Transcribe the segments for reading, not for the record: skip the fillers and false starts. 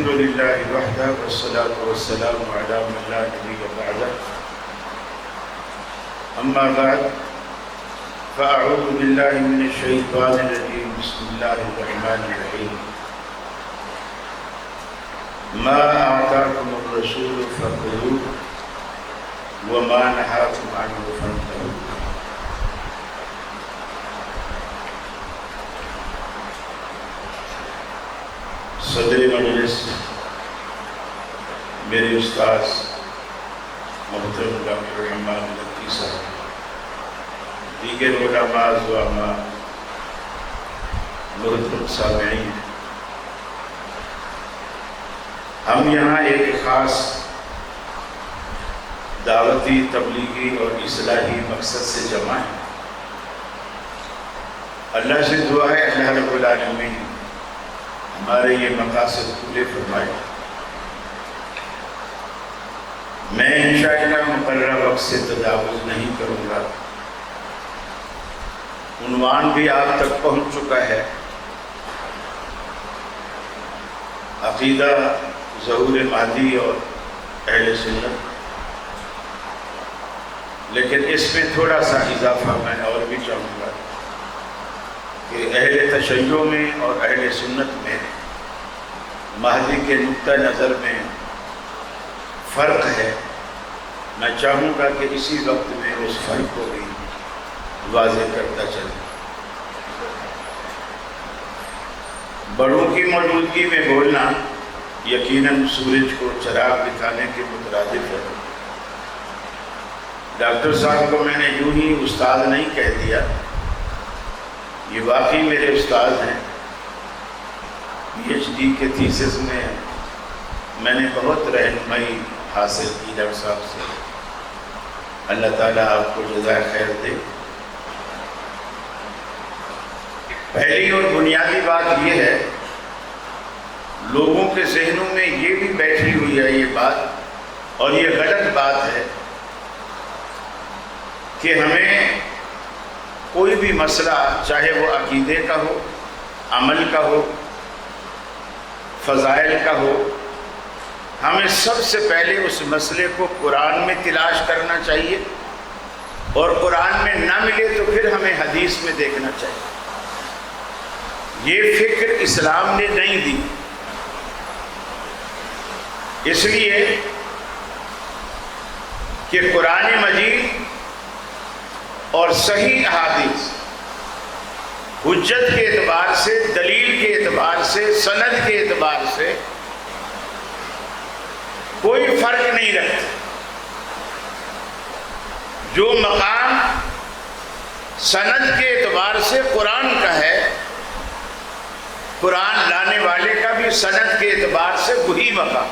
لله وحده والصلاة والسلام على من لا نبي بعده أما بعد فأعوذ بالله من الشيطان الرجيم بسم الله الرحمن الرحيم ما آتاكم الرسول فخذوه وما نهاكم عنه فانتهوا. صدر مجلس میرے استاذ محترم ڈاکٹر حماد مکی صاحب، دیگر علماء زعماء، محترم سامعین، ہم یہاں ایک خاص دعوتی، تبلیغی اور اصلاحی مقصد سے جمع ہیں. اللہ سے دعا ہے اللہ رب العالمین ہمارے یہ مقاصد پورے فرمائے. میں انشاءاللہ مقررہ وقت سے تجاوز نہیں کروں گا. عنوان بھی آپ تک پہنچ چکا ہے، عقیدہ ظہور مہدی اور اہل سنت، لیکن اس میں تھوڑا سا اضافہ میں اور بھی چاہوں گا کہ اہل تشیع میں اور اہل سنت میں مہدی کے نقطہ نظر میں فرق ہے. میں چاہوں گا کہ اسی وقت میں اس فرق کو بھی واضح کرتا چلے. بڑوں کی موجودگی میں بولنا یقیناً سورج کو چراغ دکھانے کے مترادف ہے. ڈاکٹر صاحب کو میں نے یوں ہی استاد نہیں کہہ دیا، یہ واقعی میرے استاد ہیں. پی ایچ ڈی کے تھیسس میں نے بہت رہنمائی حاصل کی ڈاکٹر صاحب سے. اللہ تعالیٰ آپ کو جزائے خیر دے. پہلی اور بنیادی بات یہ ہے، لوگوں کے ذہنوں میں یہ بھی بیٹھی ہوئی ہے یہ بات، اور یہ غلط بات ہے کہ ہمیں کوئی بھی مسئلہ، چاہے وہ عقیدے کا ہو، عمل کا ہو، فضائل کا ہو، ہمیں سب سے پہلے اس مسئلے کو قرآن میں تلاش کرنا چاہیے، اور قرآن میں نہ ملے تو پھر ہمیں حدیث میں دیکھنا چاہیے. یہ فکر اسلام نے نہیں دی. اس لیے کہ قرآن مجید اور صحیح احادیث حجت کے اعتبار سے، دلیل کے اعتبار سے، سند کے اعتبار سے کوئی فرق نہیں رکھتا. جو مقام سند کے اعتبار سے قرآن کا ہے، قرآن لانے والے کا بھی سند کے اعتبار سے وہی مقام.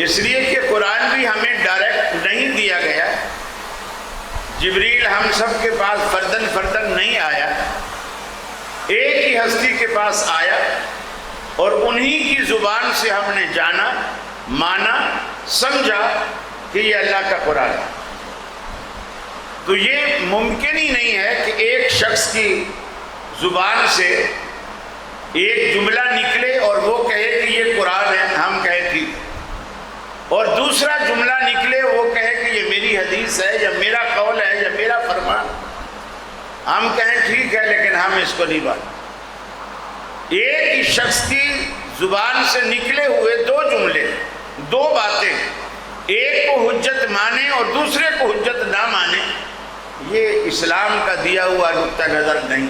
اس لیے کہ قرآن بھی ہمیں ڈائریکٹ نہیں دیا گیا. جبریل ہم سب کے پاس فردن فردن نہیں آیا، ایک ہی ہستی کے پاس آیا، اور انہی کی زبان سے ہم نے جانا، مانا، سمجھا کہ یہ اللہ کا قرآن ہے. تو یہ ممکن ہی نہیں ہے کہ ایک شخص کی زبان سے ایک جملہ نکلے اور وہ کہے کہ یہ قرآن ہے، ہم کہیں ٹھیک، اور دوسرا جملہ نکلے وہ کہے کہ یہ میری حدیث ہے یا میرا قول ہے یا میرا فرمان، ہم کہیں ٹھیک ہے لیکن ہم اس کو نہیں مانتے. ایک ہی شخص کی زبان سے نکلے ہوئے دو جملے، دو باتیں، ایک کو حجت مانے اور دوسرے کو حجت نہ مانے، یہ اسلام کا دیا ہوا نقطہ نظر نہیں.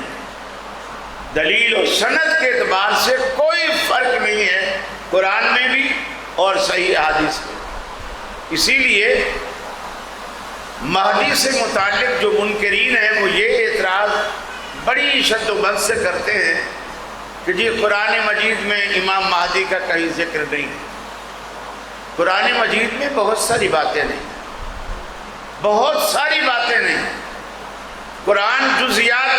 دلیل و سند کے اعتبار سے کوئی فرق نہیں ہے قرآن میں بھی اور صحیح احادیث میں. اسی لیے مہدی سے متعلق جو منکرین ہیں وہ یہ اعتراض بڑی شد و بد سے کرتے ہیں کہ جی قرآن مجید میں امام مہدی کا کہیں ذکر نہیں. قرآن مجید میں بہت ساری باتیں نہیں، بہت ساری باتیں نہیں. قرآن جزیات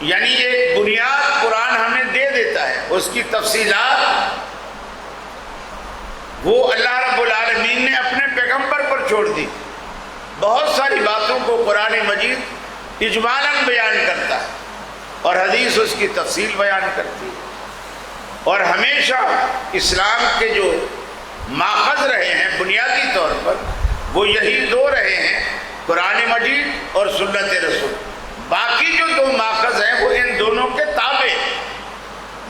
یعنی ایک بنیاد قرآن ہمیں دے دیتا ہے، اس کی تفصیلات وہ اللہ رب العالمین نے اپنے پیغمبر پر چھوڑ دی. بہت ساری باتوں کو قرآن مجید اجمالاً بیان کرتا ہے اور حدیث اس کی تفصیل بیان کرتی ہے. اور ہمیشہ اسلام کے جو ماخذ رہے ہیں بنیادی طور پر وہ یہی دو رہے ہیں، قرآن مجید اور سنت رسول۔ باقی جو دو ماخذ ہیں وہ ان دونوں کے تابع،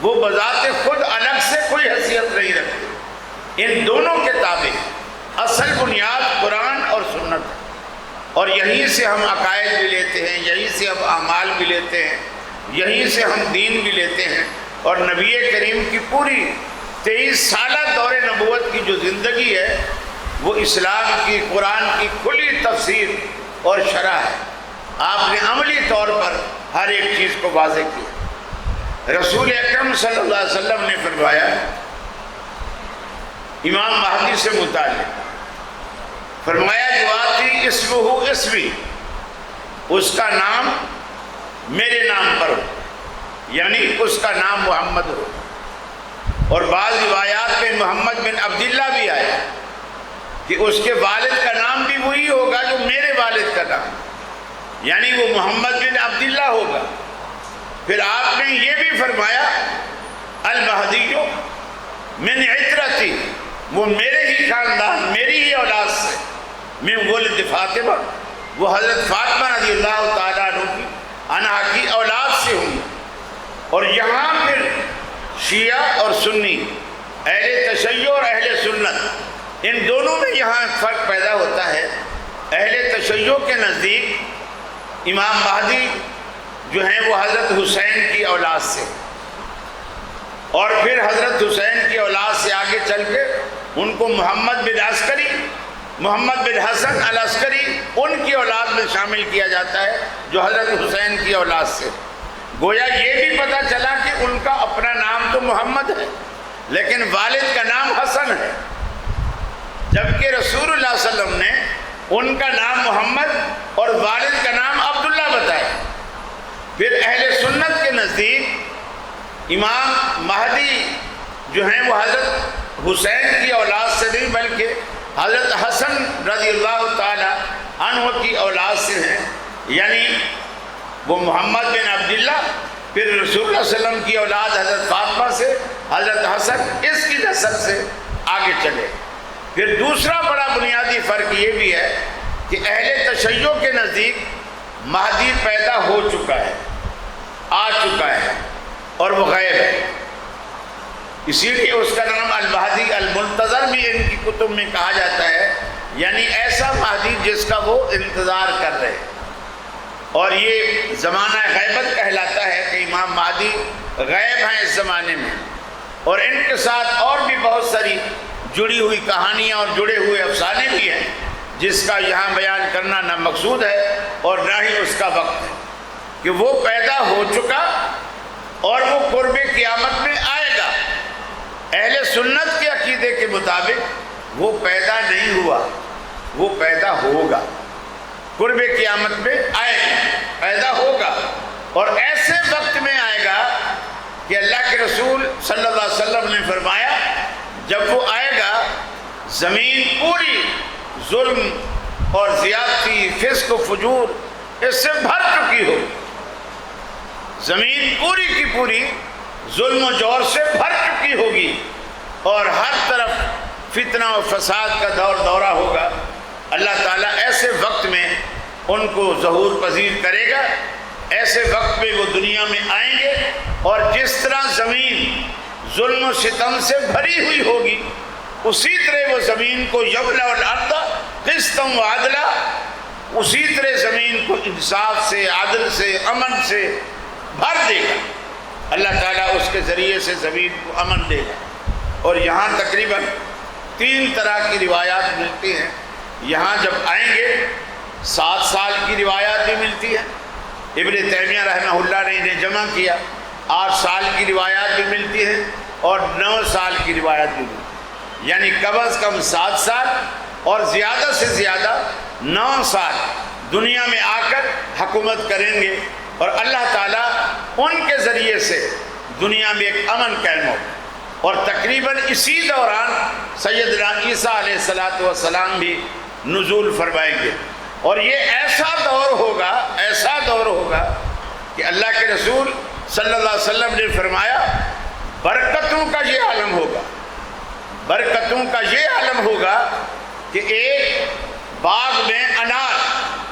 وہ بذات خود الگ سے کوئی حیثیت نہیں رکھتے، ان دونوں کے تابع۔ اصل بنیاد قرآن اور سنت ہے، اور یہیں سے ہم عقائد بھی لیتے ہیں، یہیں سے ہم اعمال بھی لیتے ہیں، یہیں سے ہم دین بھی لیتے ہیں۔ اور نبی کریم کی پوری 23 سالہ دور نبوت کی جو زندگی ہے وہ اسلام کی، قرآن کی کھلی تفسیر اور شرح ہے۔ آپ نے عملی طور پر ہر ایک چیز کو واضح کیا۔ رسول اکرم صلی اللہ علیہ وسلم نے فرمایا امام مہدی سے متعلق، فرمایا جو آتی اسمہ اسمی، اس کا نام میرے نام پر ہو، یعنی اس کا نام محمد ہو۔ اور بعض روایات میں محمد بن عبداللہ بھی آیا کہ اس کے والد کا نام بھی وہی ہوگا جو میرے والد کا نام، یعنی وہ محمد بن عبداللہ ہوگا۔ پھر آپ نے یہ بھی فرمایا المہدی من عترتی، وہ میرے ہی خاندان، میری ہی اولاد سے، من ولد فاطمہ، وہ حضرت فاطمہ رضی اللہ تعالیٰ عنہ کی اولاد سے ہوں۔ اور یہاں پھر شیعہ اور سنی، اہل تشیع اور اہل سنت، ان دونوں میں یہاں فرق پیدا ہوتا ہے۔ اہل تشیع کے نزدیک امام مہدی جو ہیں وہ حضرت حسین کی اولاد سے، اور پھر حضرت حسین کی اولاد سے آگے چل کے ان کو محمد بن عسکری، محمد بن حسن العسکری، ان کی اولاد میں شامل کیا جاتا ہے جو حضرت حسین کی اولاد سے۔ گویا یہ بھی پتہ چلا کہ ان کا اپنا نام تو محمد ہے لیکن والد کا نام حسن ہے، جبکہ رسول اللہ صلی اللہ علیہ وسلم نے ان کا نام محمد اور والد کا نام عبداللہ بتایا۔ پھر اہل سنت کے نزدیک امام مہدی جو ہیں وہ حضرت حسین کی اولاد سے نہیں بلکہ حضرت حسن رضی اللہ تعالی عنہ کی اولاد سے ہیں، یعنی وہ محمد بن عبداللہ، پھر رسول اللہ صلی اللہ علیہ وسلم کی اولاد حضرت فاطمہ سے، حضرت حسن اس کی نسب سے آگے چلے۔ پھر دوسرا بڑا بنیادی فرق یہ بھی ہے کہ اہل تشیع کے نزدیک مہدی پیدا ہو چکا ہے، آ چکا ہے، اور وہ غیب ہے، اسی لیے اس کا نام المہدی المنتظر بھی ان کی کتب میں کہا جاتا ہے، یعنی ایسا مہدی جس کا وہ انتظار کر رہے۔ اور یہ زمانہ غیبت کہلاتا ہے کہ امام مہدی غیب ہیں اس زمانے میں، اور ان کے ساتھ اور بھی بہت ساری جڑی ہوئی کہانیاں اور جڑے ہوئے افسانے بھی ہیں جس کا یہاں بیان کرنا نہ مقصود ہے اور نہ ہی اس کا وقت ہے، کہ وہ پیدا ہو چکا اور وہ قرب قیامت میں آئے گا۔ اہل سنت کے عقیدے کے مطابق وہ پیدا نہیں ہوا، وہ پیدا ہوگا، قرب قیامت میں آئے گا، پیدا ہوگا، اور ایسے وقت میں آئے گا کہ اللہ کے رسول صلی اللہ علیہ وسلم نے فرمایا جب وہ آئے گا زمین پوری ظلم اور زیادتی، فسق و فجور اس سے بھر چکی ہو، زمین پوری کی پوری ظلم و جور سے بھر چکی ہوگی، اور ہر طرف فتنہ و فساد کا دورہ ہوگا۔ اللہ تعالیٰ ایسے وقت میں ان کو ظہور پذیر کرے گا، ایسے وقت میں وہ دنیا میں آئیں گے، اور جس طرح زمین ظلم و ستم سے بھری ہوئی ہوگی اسی طرح وہ زمین کو یملأ الارض قسطا وعدلا، اسی طرح زمین کو انصاف سے، عدل سے، امن سے بھر دے گا۔ اللہ تعالیٰ اس کے ذریعے سے زمین کو امن دے گا۔ اور یہاں تقریباً 3 طرح کی روایات ملتی ہیں۔ یہاں جب آئیں گے 7 سال کی روایات بھی ملتی ہے، ابن تیمیہ رحمہ اللہ نے انہیں جمع کیا، 8 سال کی روایات بھی ملتی ہیں اور 9 سال کی روایات بھی ملتی ہے، یعنی کم از کم 7 سال اور زیادہ سے زیادہ 9 سال دنیا میں آ کر حکومت کریں گے، اور اللہ تعالیٰ ان کے ذریعے سے دنیا میں ایک امن قائم ہو۔ اور تقریباً اسی دوران سیدنا عیسیٰ علیہ السلام بھی نزول فرمائیں گے، اور یہ ایسا دور ہوگا کہ اللہ کے رسول صلی اللہ علیہ وسلم نے فرمایا برکتوں برکتوں کا یہ عالم ہوگا کہ ایک باغ میں انار،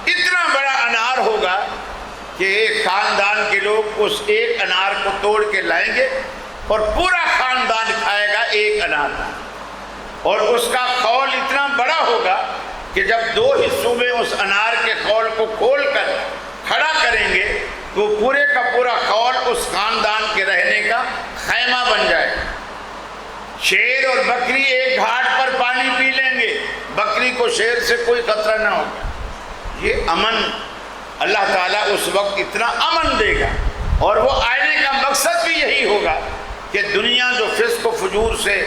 اتنا بڑا انار ہوگا کہ ایک خاندان کے لوگ اس ایک انار کو توڑ کے لائیں گے اور پورا خاندان کھائے گا ایک انار، اور اس کا خول اتنا بڑا ہوگا کہ جب دو حصوں میں اس انار کے خول کو کھول کر کھڑا کریں گے تو پورے کا پورا خول اس خاندان کے رہنے کا خیمہ بن جائے گا۔ شیر اور بکری ایک گھاٹ پر پانی پی لیں گے، بکری کو شیر سے کوئی خطرہ نہ ہوگا۔ یہ امن اللہ تعالیٰ اس وقت اتنا امن دے گا، اور وہ آنے کا مقصد بھی یہی ہوگا کہ دنیا جو فسق و فجور سے،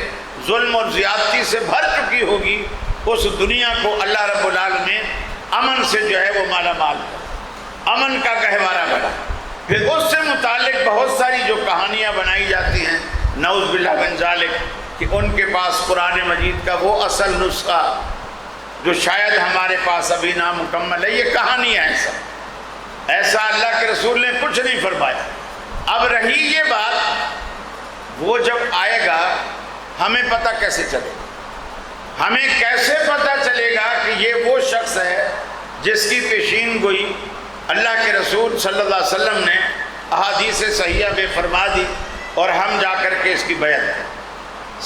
ظلم اور زیادتی سے بھر چکی ہوگی، اس دنیا کو اللہ رب العالمین امن سے جو ہے وہ مالا مال کرے، امن کا گہوارہ بنا۔ پھر اس سے متعلق بہت ساری جو کہانیاں بنائی جاتی ہیں نعوذ باللہ من ذالک، کہ ان کے پاس قرآن مجید کا وہ اصل نسخہ جو شاید ہمارے پاس ابھی نامکمل ہے، یہ کہانیاں ہیں سب، ایسا اللہ کے رسول نے کچھ نہیں فرمایا۔ اب رہی یہ بات، وہ جب آئے گا ہمیں پتہ کیسے چلے گا؟ ہمیں کیسے پتہ چلے گا کہ یہ وہ شخص ہے جس کی پیشین گوئی اللہ کے رسول صلی اللہ علیہ وسلم نے احادیث صحیحہ میں فرما دی اور ہم جا کر کے اس کی بیعت کریں؟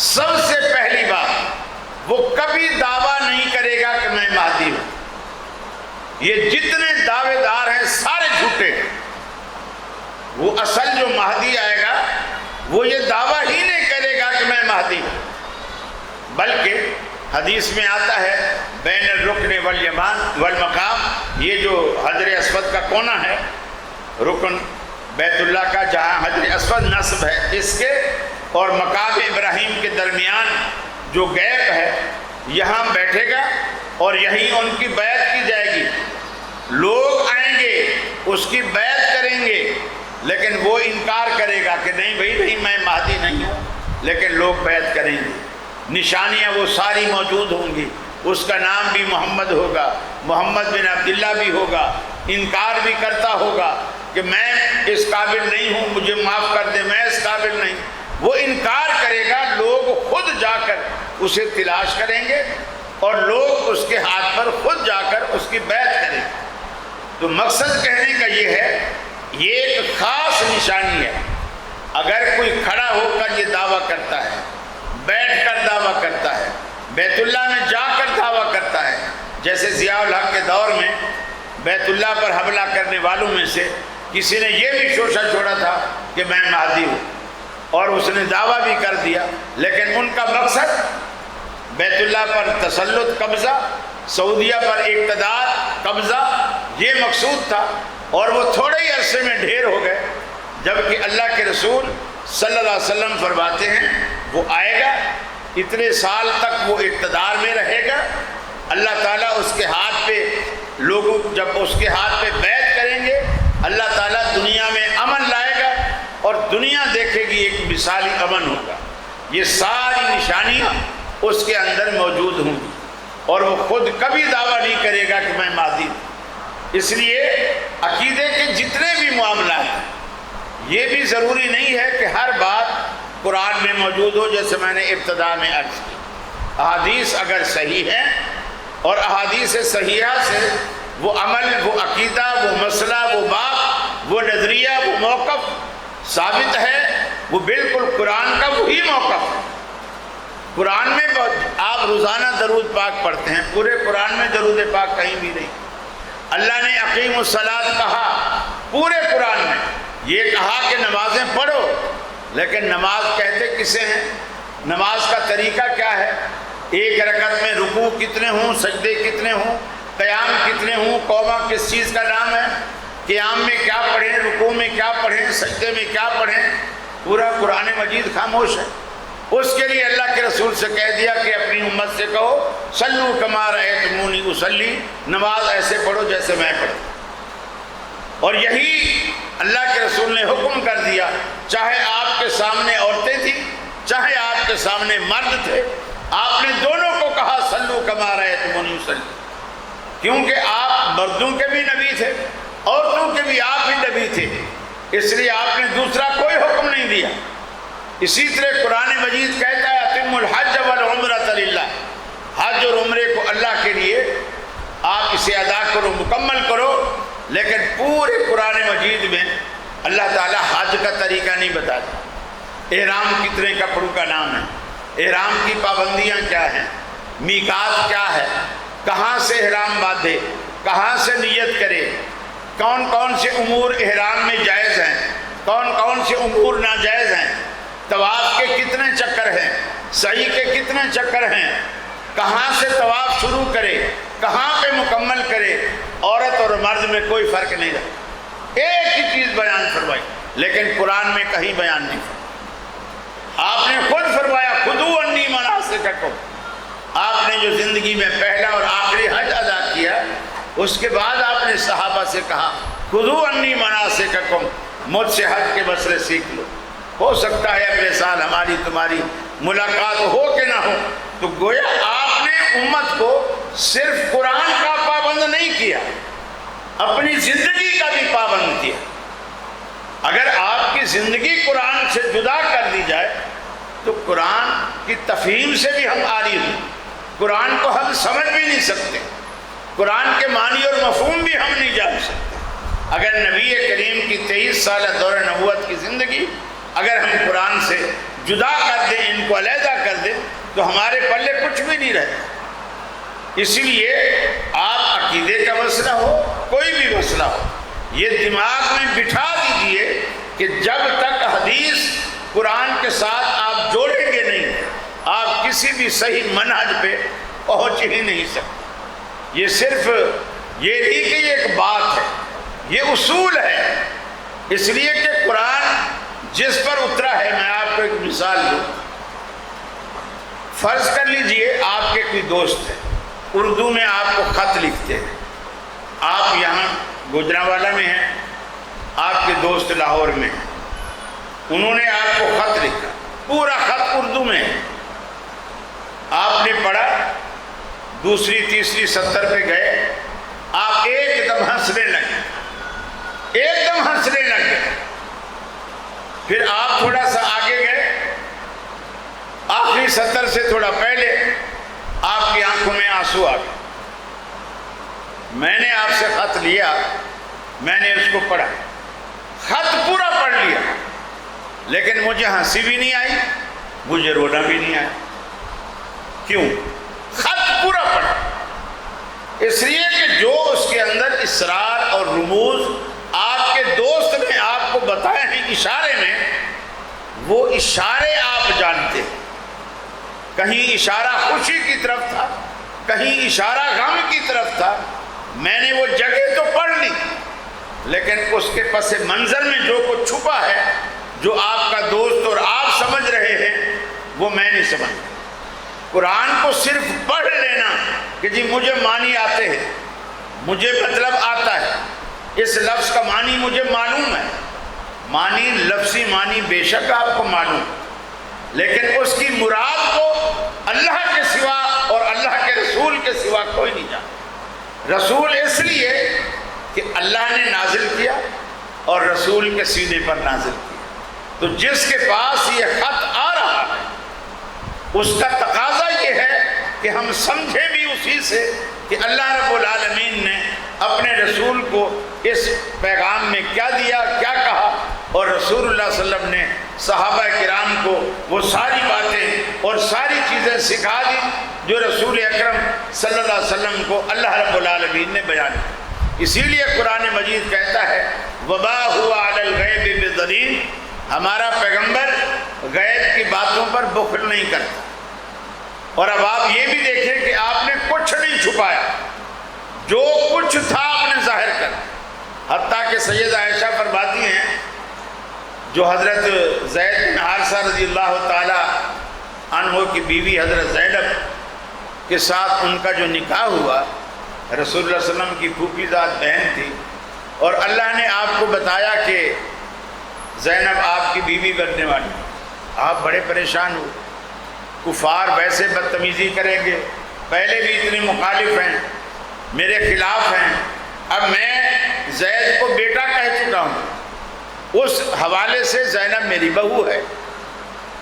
سب سے پہلی بات، وہ کبھی دعویٰ نہیں کرے گا کہ میں مہدی ہوں۔ یہ جتنے دعوے دار ہیں سارے جھوٹے ہیں۔ وہ اصل جو مہدی آئے گا وہ یہ دعویٰ ہی نہیں کرے گا کہ میں مہدی ہوں، بلکہ حدیث میں آتا ہے بین الرکن والیمان والمقام، یہ جو حجر اسود کا کونا ہے، رکن بیت اللہ کا جہاں حجر اسود نصب ہے، اس کے اور مقام ابراہیم کے درمیان جو گیپ ہے، یہاں بیٹھے گا اور یہیں ان کی بیعت کی جائے گی۔ لوگ آئیں گے اس کی بیعت کریں گے، لیکن وہ انکار کرے گا کہ نہیں بھائی نہیں، میں مہدی نہیں ہوں، لیکن لوگ بیعت کریں گے۔ نشانیاں وہ ساری موجود ہوں گی، اس کا نام بھی محمد ہوگا، محمد بن عبداللہ بھی ہوگا، انکار بھی کرتا ہوگا کہ میں اس قابل نہیں ہوں، مجھے معاف کر دے، میں اس قابل نہیں، وہ انکار کرے گا۔ لوگ خود جا کر اسے تلاش کریں گے اور لوگ اس کے ہاتھ پر خود جا کر اس کی بیعت کریں گے۔ تو مقصد کہنے کا یہ ہے، یہ ایک خاص نشانی ہے۔ اگر کوئی کھڑا ہو کر یہ دعویٰ کرتا ہے، بیٹھ کر دعویٰ کرتا ہے، بیت اللہ میں جا کر دعویٰ کرتا ہے، جیسے ضیاء الحق کے دور میں بیت اللہ پر حملہ کرنے والوں میں سے کسی نے یہ بھی شوشہ چھوڑا تھا کہ میں مہدی ہوں، اور اس نے دعویٰ بھی کر دیا، لیکن ان کا مقصد بیت اللہ پر تسلط، قبضہ، سعودیہ پر اقتدار، قبضہ، یہ مقصود تھا، اور وہ تھوڑے ہی عرصے میں ڈھیر ہو گئے، جبکہ اللہ کے رسول صلی اللہ علیہ وسلم فرماتے ہیں وہ آئے گا، اتنے سال تک وہ اقتدار میں رہے گا، اللہ تعالیٰ اس کے ہاتھ پہ، لوگوں جب اس کے ہاتھ پہ بیعت کریں گے، اللہ تعالیٰ دنیا میں امن لائے گا اور دنیا دیکھے گی ایک مثالی امن ہوگا۔ یہ ساری نشانیاں اس کے اندر موجود ہوں گی، اور وہ خود کبھی دعویٰ نہیں کرے گا کہ میں مہدی ہوں۔ اس لیے عقیدے کے جتنے بھی معاملات ہیں، یہ بھی ضروری نہیں ہے کہ ہر بات قرآن میں موجود ہو، جیسے میں نے ابتدا میں عرض کی۔ احادیث اگر صحیح ہیں اور احادیث صحیحہ سے وہ عمل، وہ عقیدہ، وہ مسئلہ، وہ بات، وہ نظریہ، وہ موقف ثابت ہے، وہ بالکل قرآن کا وہی موقف ہے۔ قرآن میں آپ روزانہ درود پاک پڑھتے ہیں، پورے قرآن میں درود پاک کہیں بھی نہیں۔ اللہ نے اقیم الصلاۃ کہا پورے قرآن میں، یہ کہا کہ نمازیں پڑھو، لیکن نماز کہتے کسے ہیں؟ نماز کا طریقہ کیا ہے؟ ایک رکعت میں رکوع کتنے ہوں، سجدے کتنے ہوں، قیام کتنے ہوں، قوما کس چیز کا نام ہے، قیام میں کیا پڑھیں، رکوع میں کیا پڑھیں، سجدے میں کیا پڑھیں، پورا قرآن مجید خاموش ہے۔ اس کے لیے اللہ کے رسول سے کہہ دیا کہ اپنی امت سے کہو صلو کما رأیتمونی اصلی، نماز ایسے پڑھو جیسے میں پڑھوں۔ اور یہی اللہ کے رسول نے حکم کر دیا، چاہے آپ کے سامنے عورتیں تھیں، چاہے آپ کے سامنے مرد تھے، آپ نے دونوں کو کہا صلو کما رأیتمونی اصلی، کیونکہ آپ مردوں کے بھی نبی تھے، عورتوں کے بھی آپ ہی نبی تھے، اس لیے آپ نے دوسرا کوئی حکم نہیں دیا۔ اسی طرح قرآن مجید کہتا ہے اتم الحج والعمرۃ للہ، حج اور عمرے کو اللہ کے لیے آپ اسے ادا کرو، مکمل کرو. لیکن پورے قرآن مجید میں اللہ تعالیٰ حج کا طریقہ نہیں بتاتا. احرام کتنے کپڑوں کا نام ہے، احرام کی پابندیاں کیا ہیں، میقات کیا ہے، کہاں سے احرام باندھے، کہاں سے نیت کرے، کون کون سے امور احرام میں جائز ہیں، کون کون سے امور ناجائز ہیں، طواف کے کتنے چکر ہیں، سعی کے کتنے چکر ہیں، کہاں سے طواف شروع کرے، کہاں پہ مکمل کرے. عورت اور مرد میں کوئی فرق نہیں رہا، ایک ہی چیز بیان فرمائی، لیکن قرآن میں کہیں بیان نہیں فرمایا. آپ نے خود فرمایا خذوا عنی مناسککم. آپ نے جو زندگی میں پہلا اور آخری حج ادا کیا، اس کے بعد آپ نے صحابہ سے کہا خذوا عنی مناسککم، مجھ سے حج کے مسئلے سیکھ لو. ہو سکتا ہے اگلے سال ہماری تمہاری ملاقات ہو کہ نہ ہو. تو گویا آپ نے امت کو صرف قرآن کا پابند نہیں کیا، اپنی زندگی کا بھی پابند کیا. اگر آپ کی زندگی قرآن سے جدا کر دی جائے تو قرآن کی تفہیم سے بھی ہم عاری ہیں، قرآن کو ہم سمجھ بھی نہیں سکتے، قرآن کے معنی اور مفہوم بھی ہم نہیں جان سکتے. اگر نبی کریم کی 23 سالہ دور نبوت کی زندگی اگر ہم قرآن سے جدا کر دیں، ان کو علیحدہ کر دیں، تو ہمارے پلے کچھ بھی نہیں رہتا. اسی لیے آپ عقیدے کا مسئلہ ہو، کوئی بھی مسئلہ ہو، یہ دماغ میں بٹھا دیجئے کہ جب تک حدیث قرآن کے ساتھ آپ جوڑیں گے نہیں، آپ کسی بھی صحیح منہج پہ پہنچ ہی نہیں سکتے. یہ صرف یہ نہیں کہ یہ ایک بات ہے، یہ اصول ہے. اس لیے کہ قرآن جس پر اترا ہے، میں آپ کو ایک مثال دوں. فرض کر لیجئے آپ کے کوئی دوست ہے، اردو میں آپ کو خط لکھتے ہیں. آپ یہاں گوجرانوالہ میں ہیں، آپ کے دوست لاہور میں ہیں، انہوں نے آپ کو خط لکھا، پورا خط اردو میں ہے. آپ نے پڑھا، دوسری تیسری سطر پہ گئے، آپ ایک دم ہنسنے لگے، ایک دم ہنسنے لگے. پھر آپ تھوڑا سا آگے گئے، آخری سطر سے تھوڑا پہلے آپ کی آنکھوں میں آنسو آ گئے. میں نے آپ سے خط لیا، میں نے اس کو پڑھا، خط پورا پڑھ لیا، لیکن مجھے ہنسی بھی نہیں آئی، مجھے رونا بھی نہیں آیا. کیوں؟ خط پورا پڑھا. اس لیے کہ جو اس کے اندر اسرار اور رموز آپ کے دوست نے آپ کو بتائے ہیں اشارے میں، وہ اشارے آپ جانتے ہیں. کہیں اشارہ خوشی کی طرف تھا، کہیں اشارہ غم کی طرف تھا. میں نے وہ جگہ تو پڑھ لی، لیکن اس کے پس منظر میں جو کچھ چھپا ہے، جو آپ کا دوست اور آپ سمجھ رہے ہیں، وہ میں نہیں سمجھتا. قرآن کو صرف پڑھ لینا کہ جی مجھے معنی آتے ہیں، مجھے مطلب آتا ہے، اس لفظ کا معنی مجھے معلوم ہے، معنی لفظی معنی بے شک آپ کو معلوم، لیکن اس کی مراد کو اللہ کے سوا اور اللہ کے رسول کے سوا کوئی نہیں جانتا. رسول اس لیے کہ اللہ نے نازل کیا اور رسول کے سینے پر نازل کیا. تو جس کے پاس یہ خط آ رہا ہے، اس کا تقاضا یہ ہے کہ ہم سمجھیں بھی اسی سے کہ اللہ رب العالمین نے اپنے رسول کو اس پیغام میں کیا دیا، کیا کہا، اور رسول اللہ صلی اللہ علیہ وسلم نے صحابہ کرام کو وہ ساری باتیں اور ساری چیزیں سکھا دی جو رسول اکرم صلی اللہ علیہ وسلم کو اللہ رب العالمین نے بیان کی. اسی لیے قرآن مجید کہتا ہے وما هو علی الغیب بضنین، ہمارا پیغمبر غیب کی باتوں پر بخل نہیں کرتا. اور اب آپ یہ بھی دیکھیں کہ آپ نے کچھ نہیں چھپایا، جو کچھ تھا آپ نے ظاہر کر. حتیٰ کہ سید عائشہ فرماتی ہیں، جو حضرت زید بن حارثہ رضی اللہ تعالی عنہ کی بیوی حضرت زینب کے ساتھ ان کا جو نکاح ہوا، رسول اللہ صلی اللہ علیہ وسلم کی پھوپھی ذات بہن تھی، اور اللہ نے آپ کو بتایا کہ زینب آپ کی بیوی بننے والی. آپ بڑے پریشان ہوئے. کفار ویسے بدتمیزی کریں گے، پہلے بھی اتنے مخالف ہیں، میرے خلاف ہیں، اب میں زید کو بیٹا کہہ چکا ہوں، اس حوالے سے زینب میری بہو ہے.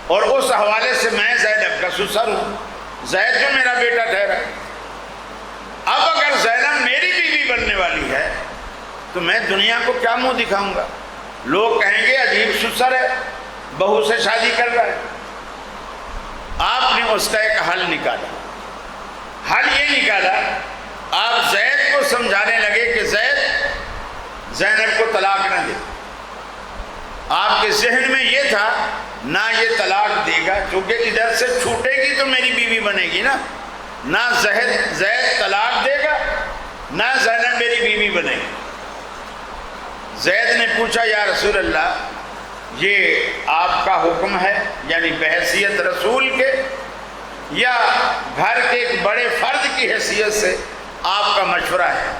اور اس حوالے سے میں زینب کا سسر ہوں، زید جو میرا بیٹا ٹھہرا۔ اب اگر زینب میری بیوی بننے والی ہے تو میں دنیا کو کیا منہ دکھاؤں گا؟ لوگ کہیں گے عجیب سسر ہے، بہو سے شادی کر رہا ہے۔ آپ نے اس کا ایک حل نکالا۔ حل یہ نکالا، آپ زید کو سمجھانے لگے کہ زید زینب کو طلاق نہ دے۔ آپ کے ذہن میں یہ تھا نہ یہ طلاق دے گا، کیونکہ ادھر سے چھوٹے گی تو میری بیوی بنے گی نا، نہ زید طلاق دے گا نہ زینب میری بیوی بنے گی۔ زید نے پوچھا یا رسول اللہ یہ آپ کا حکم ہے، یعنی بحیثیت رسول کے یا گھر کے ایک بڑے فرد کی حیثیت سے آپ کا مشورہ ہے؟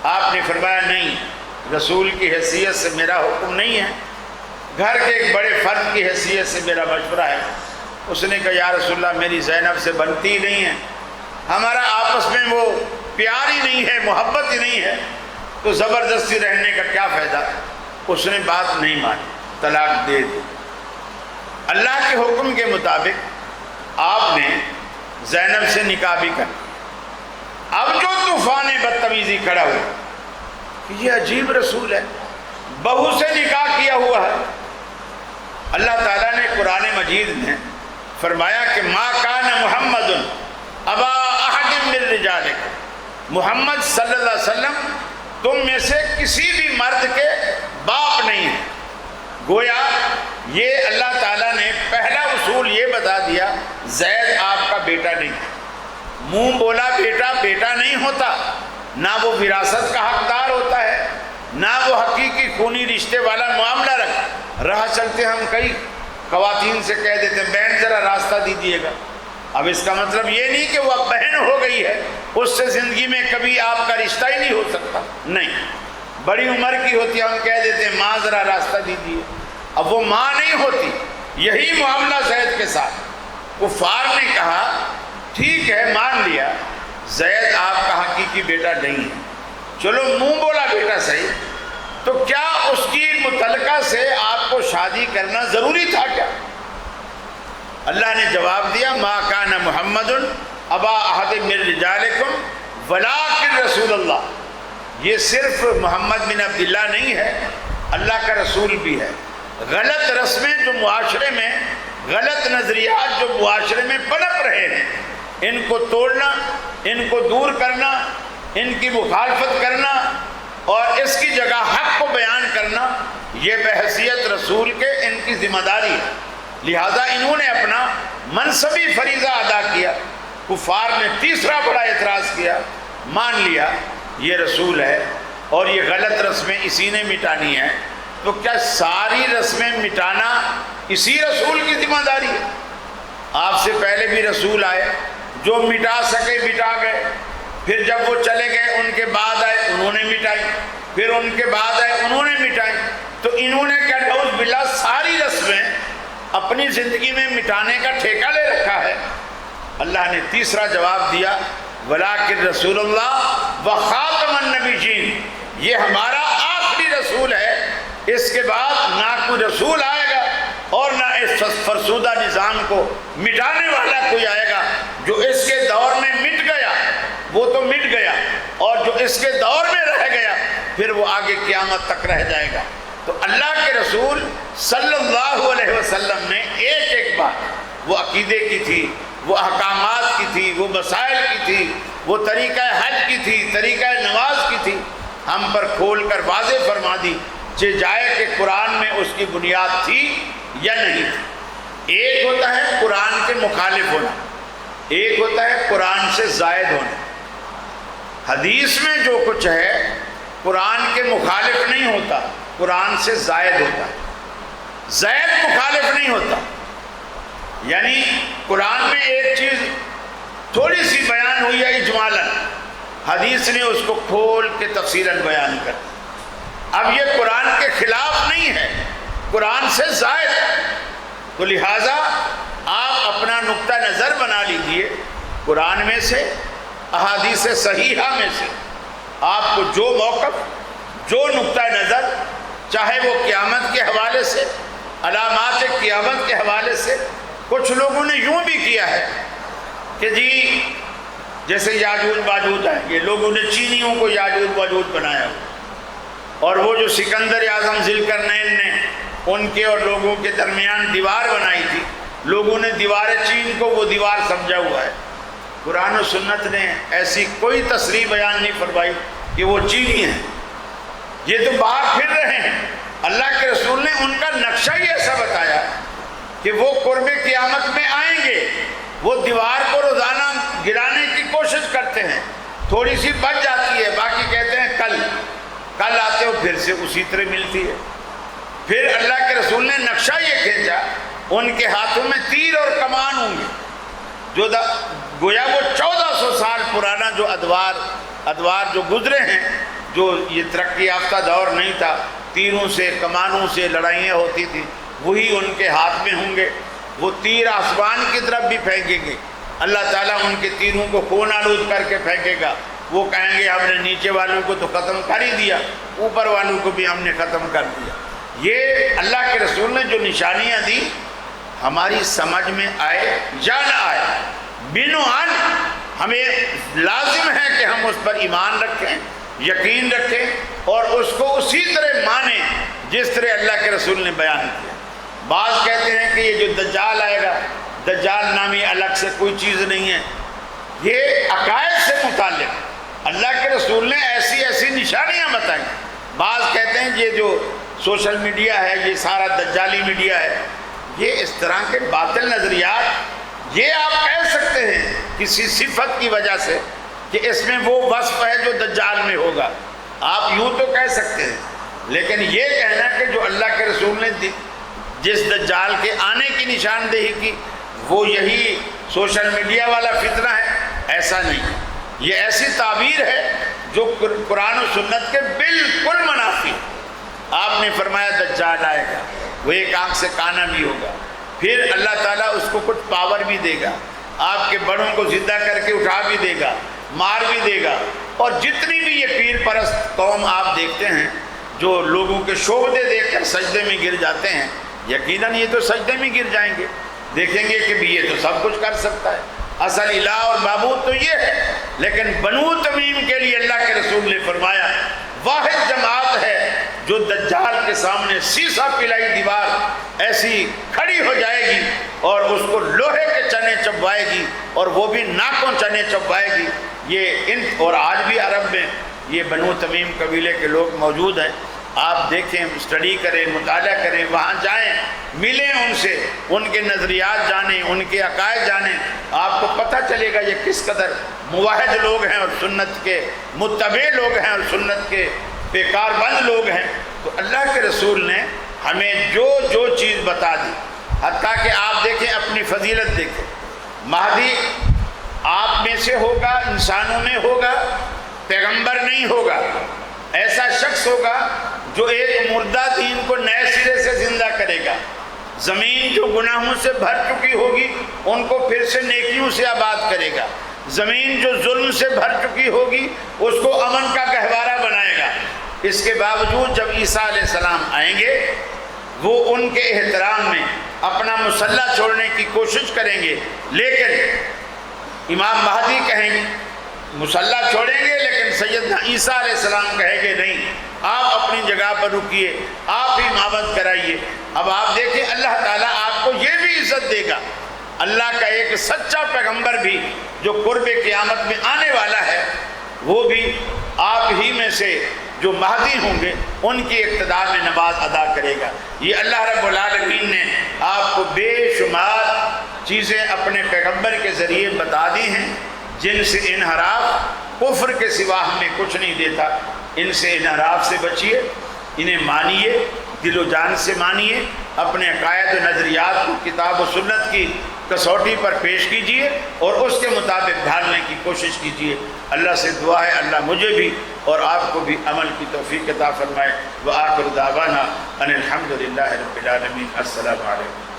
آپ نے فرمایا نہیں، رسول کی حیثیت سے میرا حکم نہیں ہے، گھر کے ایک بڑے فرد کی حیثیت سے میرا مشورہ ہے۔ اس نے کہا یا رسول اللہ میری زینب سے بنتی ہی نہیں ہے، ہمارا آپس میں وہ پیار ہی نہیں ہے، محبت ہی نہیں ہے، تو زبردستی رہنے کا کیا فائدہ؟ اس نے بات نہیں مانی، طلاق دے دی۔ اللہ کے حکم کے مطابق آپ نے زینب سے نکاح بھی کر دیا۔ اب جو طوفان بدتمیزی کھڑا ہوا کہ یہ عجیب رسول ہے، بہو سے نکاح کیا ہوا ہے۔ اللہ تعالیٰ نے قرآن مجید میں فرمایا کہ ما کان محمد ابا احد من رجالکم، محمد صلی اللہ علیہ وسلم تم میں سے کسی بھی مرد کے باپ نہیں ہے۔ گویا یہ اللہ تعالیٰ نے پہلا اصول یہ بتا دیا زید آپ کا بیٹا نہیں، منہ بولا بیٹا بیٹا نہیں ہوتا، نہ وہ وراثت کا حقدار ہوتا ہے، نہ وہ حقیقی خونی رشتے والا معاملہ رہا چلتے ہم کئی خواتین سے کہہ دیتے ہیں بہن ذرا راستہ دیجیے گا۔ اب اس کا مطلب یہ نہیں کہ وہ اب بہن ہو گئی ہے، اس سے زندگی میں کبھی آپ کا رشتہ ہی نہیں ہو سکتا، نہیں، بڑی عمر کی ہوتی ہے، ہم کہہ دیتے ہیں ماں ذرا راستہ دیجیے، اب وہ ماں نہیں ہوتی۔ یہی معاملہ زید کے ساتھ، کفار نے کہا ٹھیک ہے مان لیا زید آپ کا حقیقی بیٹا نہیں ہے، چلو منہ بولا بیٹا صحیح، تو کیا اس کی متعلقہ سے آپ کو شادی کرنا ضروری تھا کیا؟ اللہ نے جواب دیا ما کان محمد ابا احد من رجالکم ولکن رسول اللہ، یہ صرف محمد بن عبداللہ نہیں ہے، اللہ کا رسول بھی ہے۔ غلط رسمیں جو معاشرے میں، غلط نظریات جو معاشرے میں پنپ رہے ہیں، ان کو توڑنا، ان کو دور کرنا، ان کی مخالفت کرنا اور اس کی جگہ حق کو بیان کرنا، یہ بحیثیت رسول کے ان کی ذمہ داری ہے۔ لہذا انہوں نے اپنا منصبی فریضہ ادا کیا۔ کفار نے تیسرا بڑا اعتراض کیا، مان لیا یہ رسول ہے اور یہ غلط رسمیں اسی نے مٹانی ہیں، تو کیا ساری رسمیں مٹانا اسی رسول کی ذمہ داری ہے؟ آپ سے پہلے بھی رسول آئے، جو مٹا سکے مٹا گئے، پھر جب وہ چلے گئے ان کے بعد آئے انہوں نے مٹائی، پھر ان کے بعد آئے انہوں نے مٹائی، تو انہوں نے کیا نعوذ باللہ ساری رسمیں اپنی زندگی میں مٹانے کا ٹھیکہ لے رکھا ہے۔ اللہ نے تیسرا جواب دیا ولیکن رسول اللہ و خاتم النبیین، یہ ہمارا آخری رسول ہے، اس کے بعد نہ کوئی رسول آئے گا اور نہ اس فرسودہ نظام کو مٹانے والا کوئی آئے گا۔ جو اس کے دور میں مٹ گیا وہ تو مٹ گیا، اور جو اس کے دور میں رہ گیا پھر وہ آگے قیامت تک رہ جائے گا۔ تو اللہ کے رسول صلی اللہ علیہ وسلم نے ایک ایک بات، وہ عقیدے کی تھی، وہ احکامات کی تھی، وہ مسائل کی تھی، وہ طریقہ حج کی تھی، طریقہ نماز کی تھی، ہم پر کھول کر واضح فرما دی کہ جائے کہ قرآن میں اس کی بنیاد تھی یا نہیں تھی۔ ایک ہوتا ہے قرآن کے مخالف ہونا، ایک ہوتا ہے قرآن سے زائد ہونا۔ حدیث میں جو کچھ ہے قرآن کے مخالف نہیں ہوتا، قرآن سے زائد ہوتا، زائد مخالف نہیں ہوتا۔ یعنی قرآن میں ایک چیز تھوڑی سی بیان ہوئی ہے اجمالاً، حدیث نے اس کو کھول کے تفصیلاً بیان کر، اب یہ قرآن کے خلاف نہیں ہے، قرآن سے زائد۔ تو لہٰذا آپ اپنا نقطہ نظر بنا لیجئے، قرآن میں سے، احادیث صحیحہ میں سے آپ کو جو موقف، جو نقطہ نظر، چاہے وہ قیامت کے حوالے سے علامات قیامت کے حوالے سے کچھ لوگوں نے یوں بھی کیا ہے کہ جی جیسے یاجوج ماجوج آئیں گے، لوگوں نے چینیوں کو یاجوج ماجوج بنایا، اور وہ جو سکندر اعظم ذوالقرنین نے ان کے اور لوگوں کے درمیان دیوار بنائی تھی، لوگوں نے دیوار چین کو وہ دیوار سمجھا ہوا ہے۔ قرآن و سنت نے ایسی کوئی تصریح بیان نہیں فرمائی کہ وہ چینی ہیں، یہ تو باہر پھر رہے ہیں۔ اللہ کے رسول نے ان کا نقشہ ہی ایسا بتایا کہ وہ قرب قیامت میں آئیں گے، وہ دیوار کو روزانہ گرانے کی کوشش کرتے ہیں، تھوڑی سی بچ جاتی ہے، باقی کہتے ہیں کل آتے ہو، پھر سے اسی طرح ملتی ہے۔ پھر اللہ کے رسول نے نقشہ یہ کھینچا، ان کے ہاتھوں میں تیر اور کمان ہوں گے، جو گویا وہ 1400 سال پرانا جو ادوار جو گزرے ہیں، جو یہ ترقی یافتہ دور نہیں تھا، تیروں سے کمانوں سے لڑائیاں ہوتی تھیں، وہی ان کے ہاتھ میں ہوں گے۔ وہ تیر آسمان کی طرف بھی پھینکیں گے، اللہ تعالیٰ ان کے تیروں کو خون آلود کر کے پھینکے گا۔ وہ کہیں گے ہم نے نیچے والوں کو تو ختم کر ہی دیا، اوپر والوں کو بھی ہم نے ختم کر دیا۔ یہ اللہ کے رسول نے جو نشانیاں دی، ہماری سمجھ میں آئے یا نہ آئے، بنوعاً ہمیں لازم ہے کہ ہم اس پر ایمان رکھیں، یقین رکھیں، اور اس کو اسی طرح مانیں جس طرح اللہ کے رسول نے بیان کیا۔ بعض کہتے ہیں کہ یہ جو دجال آئے گا، دجال نامی الگ سے کوئی چیز نہیں ہے، یہ عقائد سے متعلق اللہ کے رسول نے ایسی نشانیاں بتائیں۔ بعض کہتے ہیں یہ جو سوشل میڈیا ہے، یہ سارا دجالی میڈیا ہے، یہ اس طرح کے باطل نظریات، یہ آپ کہہ سکتے ہیں کسی صفت کی وجہ سے کہ اس میں وہ وصف ہے جو دجال میں ہوگا، آپ یوں تو کہہ سکتے ہیں، لیکن یہ کہنا کہ جو اللہ کے رسول نے جس دجال کے آنے کی نشاندہی کی وہ یہی سوشل میڈیا والا فتنہ ہے، ایسا نہیں۔ یہ ایسی تعبیر ہے جو قرآن و سنت کے بالکل منافی۔ آپ نے فرمایا دجال آئے گا، وہ ایک آنکھ سے کانا بھی ہوگا، پھر اللہ تعالیٰ اس کو کچھ پاور بھی دے گا، آپ کے بڑوں کو زندہ کر کے اٹھا بھی دے گا، مار بھی دے گا۔ اور جتنی بھی یہ پیر پرست قوم آپ دیکھتے ہیں جو لوگوں کے شعبدے دیکھ کر سجدے میں گر جاتے ہیں، یقیناً یہ تو سجدے میں گر جائیں گے، دیکھیں گے کہ بھی یہ تو سب کچھ کر سکتا ہے، اصل الہ اور معبود تو یہ ہے۔ لیکن بنو تمیم کے لیے اللہ کے رسول نے فرمایا واحد جماعت ہے جو دجال کے سامنے سیسا پلائی دیوار ایسی کھڑی ہو جائے گی اور اس کو لوہے کے چنے چبوائے گی، اور وہ بھی ناکوں چنے چبوائے گی۔ اور آج بھی عرب میں یہ بنو تمیم قبیلے کے لوگ موجود ہیں، آپ دیکھیں، اسٹڈی کریں، مطالعہ کریں، وہاں جائیں، ملیں ان سے، ان کے نظریات جانیں، ان کے عقائد جانیں، آپ کو پتہ چلے گا یہ کس قدر موحد لوگ ہیں اور سنت کے متبع لوگ ہیں اور سنت کے پیکار بند لوگ ہیں۔ تو اللہ کے رسول نے ہمیں جو چیز بتا دی، حتیٰ کہ آپ دیکھیں اپنی فضیلت دیکھیں، مہدی آپ میں سے ہوگا، انسانوں میں ہوگا، پیغمبر نہیں ہوگا، ایسا شخص ہوگا جو ایک مردہ دین کو نئے سرے سے زندہ کرے گا، زمین جو گناہوں سے بھر چکی ہوگی ان کو پھر سے نیکیوں سے آباد کرے گا، زمین جو ظلم سے بھر چکی ہوگی اس کو امن کا گہوارہ بنائے گا۔ اس کے باوجود جب عیسیٰ علیہ السلام آئیں گے، وہ ان کے احترام میں اپنا مسلح چھوڑنے کی کوشش کریں گے، لیکن امام مہدی کہیں گے مسلح چھوڑیں گے، لیکن سیدنا عیسیٰ علیہ السلام کہیں گے نہیں، آپ اپنی جگہ پر رکیے، آپ ہی امامت کرائیے۔ اب آپ دیکھیں اللہ تعالیٰ آپ کو یہ بھی عزت دے گا، اللہ کا ایک سچا پیغمبر بھی جو قرب قیامت میں آنے والا ہے، وہ بھی آپ ہی میں سے جو مہدی ہوں گے ان کی اقتداء میں نماز ادا کرے گا۔ یہ اللہ رب العالمین نے آپ کو بے شمار چیزیں اپنے پیغمبر کے ذریعے بتا دی ہیں جن سے انحراف کفر کے سوا ہمیں کچھ نہیں دیتا۔ ان سے انحراف سے بچیے، انہیں مانیے، دل و جان سے مانیے، اپنے عقائد و نظریات کو کتاب و سنت کی کسوٹی پر پیش کیجیے اور اس کے مطابق ڈھالنے کی کوشش کیجیے۔ اللہ سے دعا ہے اللہ مجھے بھی اور آپ کو بھی عمل کی توفیق عطا فرمائے۔ وآخر دعوانا ان الحمد للہ رب العالمین۔ السلام علیکم۔